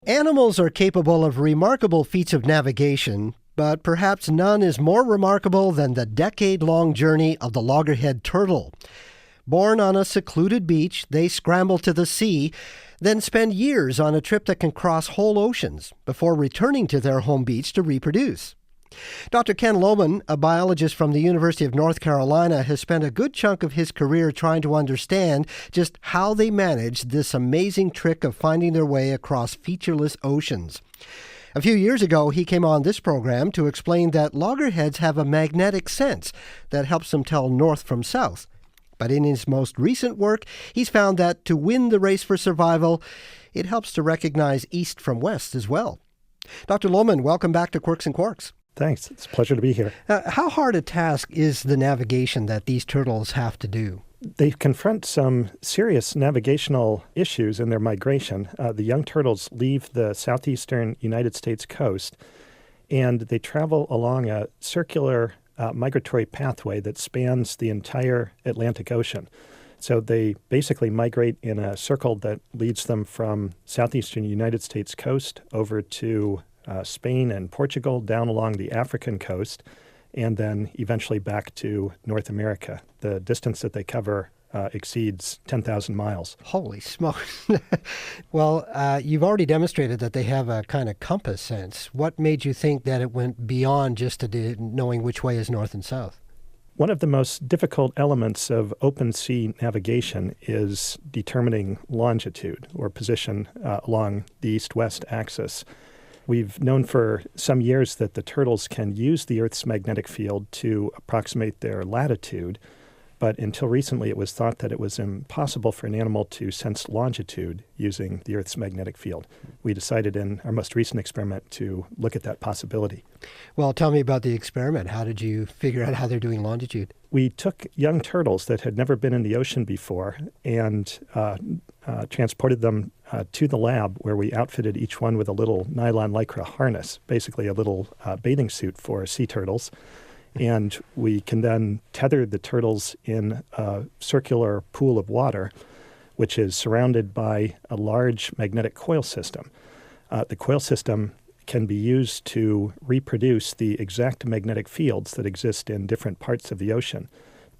Animals are capable of remarkable feats of navigation, but perhaps none is more remarkable than the decade-long journey of the loggerhead turtle. Born on a secluded beach, they scramble to the sea, then spend years on a trip that can cross whole oceans before returning to their home beach to reproduce. Dr. Ken Lohman, a biologist from the University of North Carolina, has spent a good chunk of his career trying to understand just how they manage this amazing trick of finding their way across featureless oceans. A few years ago, he came on this program to explain that loggerheads have a magnetic sense that helps them tell north from south. But in his most recent work, he's found that to win the race for survival, it helps to recognize east from west as well. Dr. Lohman, welcome back to Quirks and Quarks. Thanks. It's a pleasure to be here. How hard a task is the navigation that these turtles have to do? They confront some serious navigational issues in their migration. The young turtles leave the southeastern United States coast, and they travel along a circular migratory pathway that spans the entire Atlantic Ocean. So they basically migrate in a circle that leads them from southeastern United States coast over to Spain and Portugal, down along the African coast, and then eventually back to North America. The distance that they cover exceeds 10,000 miles. Holy smokes. Well, you've already demonstrated that they have a kind of compass sense. What made you think that it went beyond just knowing which way is north and south? One of the most difficult elements of open sea navigation is determining longitude or position along the east-west axis. We've known for some years that the turtles can use the Earth's magnetic field to approximate their latitude, but until recently it was thought that it was impossible for an animal to sense longitude using the Earth's magnetic field. We decided in our most recent experiment to look at that possibility. Well, tell me about the experiment. How did you figure out how they're doing longitude? We took young turtles that had never been in the ocean before and transported them to the lab, where we outfitted each one with a little nylon lycra harness, basically a little bathing suit for sea turtles. And we can then tether the turtles in a circular pool of water, which is surrounded by a large magnetic coil system. The coil system can be used to reproduce the exact magnetic fields that exist in different parts of the ocean.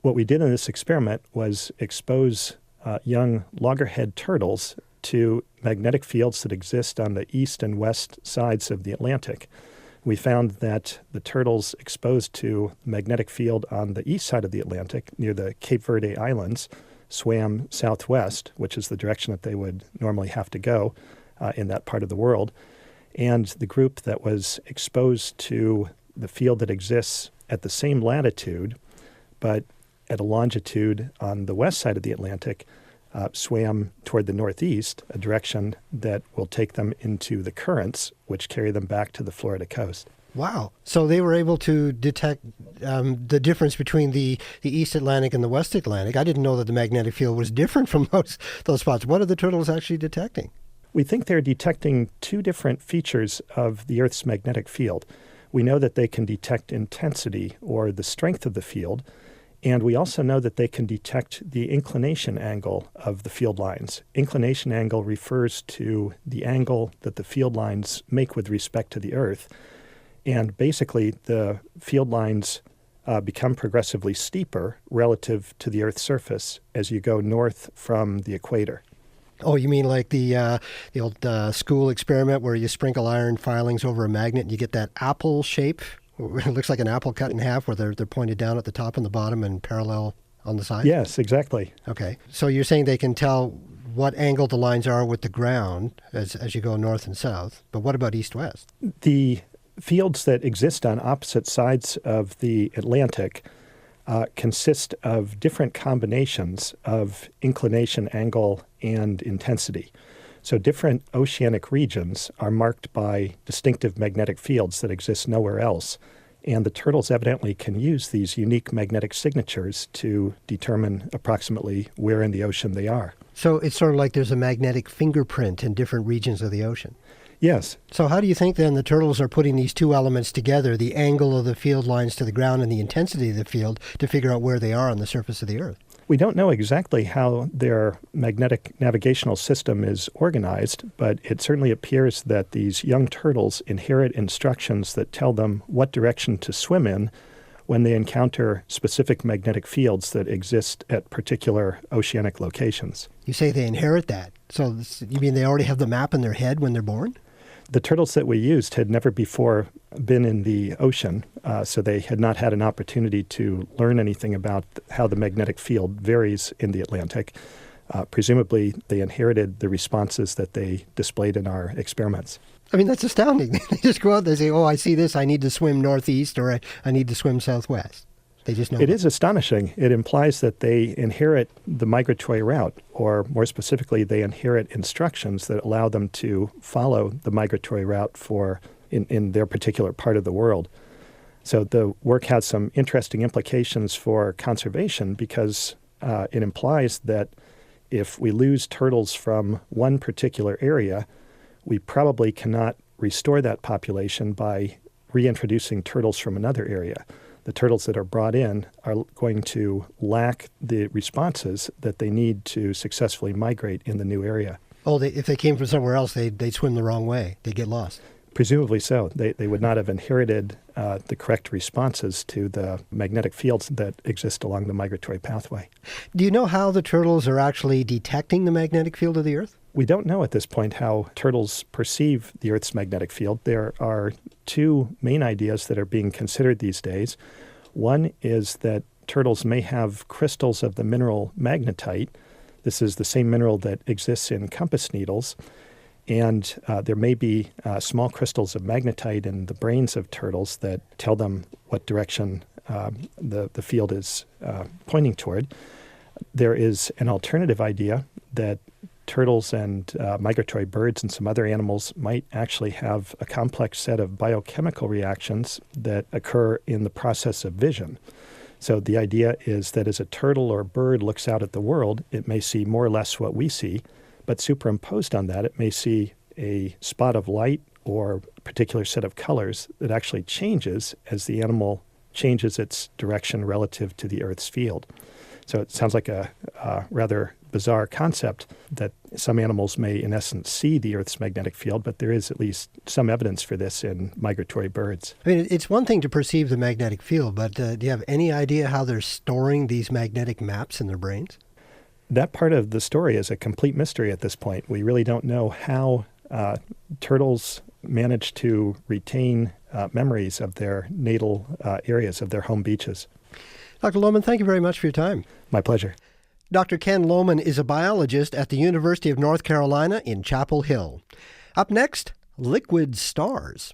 What we did in this experiment was expose young loggerhead turtles to magnetic fields that exist on the east and west sides of the Atlantic. We found that the turtles exposed to the magnetic field on the east side of the Atlantic, near the Cape Verde Islands, swam southwest, which is the direction that they would normally have to go in that part of the world. And the group that was exposed to the field that exists at the same latitude, but at a longitude on the west side of the Atlantic, swam toward the northeast, a direction that will take them into the currents, which carry them back to the Florida coast. Wow. So they were able to detect the difference between the East Atlantic and the West Atlantic. I didn't know that the magnetic field was different from those spots. What are the turtles actually detecting? We think they're detecting two different features of the Earth's magnetic field. We know that they can detect intensity, or the strength of the field, and we also know that they can detect the inclination angle of the field lines. Inclination angle refers to the angle that the field lines make with respect to the Earth. And basically, the field lines become progressively steeper relative to the Earth's surface as you go north from the equator. Oh, you mean like the old school experiment where you sprinkle iron filings over a magnet and you get that apple shape? It looks like an apple cut in half, where they're pointed down at the top and the bottom and parallel on the side? Yes, exactly. Okay. So you're saying they can tell what angle the lines are with the ground as you go north and south, but what about east-west? The fields that exist on opposite sides of the Atlantic consist of different combinations of inclination angle and intensity. So different oceanic regions are marked by distinctive magnetic fields that exist nowhere else. And the turtles evidently can use these unique magnetic signatures to determine approximately where in the ocean they are. So it's sort of like there's a magnetic fingerprint in different regions of the ocean. Yes. So how do you think then the turtles are putting these two elements together, the angle of the field lines to the ground and the intensity of the field, to figure out where they are on the surface of the Earth? We don't know exactly how their magnetic navigational system is organized, but it certainly appears that these young turtles inherit instructions that tell them what direction to swim in when they encounter specific magnetic fields that exist at particular oceanic locations. You say they inherit that. So you mean they already have the map in their head when they're born? The turtles that we used had never before been in the ocean, so they had not had an opportunity to learn anything about how the magnetic field varies in the Atlantic. Presumably, they inherited the responses that they displayed in our experiments. I mean, that's astounding. They just go out, they say, oh, I see this, I need to swim northeast, or I need to swim southwest. They just know. It is astonishing. It implies that they inherit the migratory route, or more specifically, they inherit instructions that allow them to follow the migratory route in their particular part of the world. So the work has some interesting implications for conservation because it implies that if we lose turtles from one particular area, we probably cannot restore that population by reintroducing turtles from another area. The turtles that are brought in are going to lack the responses that they need to successfully migrate in the new area. Oh, if they came from somewhere else, they'd swim the wrong way. They'd get lost. Presumably so. They would not have inherited the correct responses to the magnetic fields that exist along the migratory pathway. Do you know how the turtles are actually detecting the magnetic field of the Earth? We don't know at this point how turtles perceive the Earth's magnetic field. There are two main ideas that are being considered these days. One is that turtles may have crystals of the mineral magnetite. This is the same mineral that exists in compass needles. And there may be small crystals of magnetite in the brains of turtles that tell them what direction the field is pointing toward. There is an alternative idea that turtles and migratory birds and some other animals might actually have a complex set of biochemical reactions that occur in the process of vision. So the idea is that as a turtle or bird looks out at the world, it may see more or less what we see, but superimposed on that, it may see a spot of light or a particular set of colors that actually changes as the animal changes its direction relative to the Earth's field. So it sounds like a rather bizarre concept that some animals may, in essence, see the Earth's magnetic field, but there is at least some evidence for this in migratory birds. I mean, it's one thing to perceive the magnetic field, but do you have any idea how they're storing these magnetic maps in their brains? That part of the story is a complete mystery at this point. We really don't know how turtles manage to retain memories of their natal areas, of their home beaches. Dr. Lohman, thank you very much for your time. My pleasure. Dr. Ken Lohman is a biologist at the University of North Carolina in Chapel Hill. Up next, liquid stars.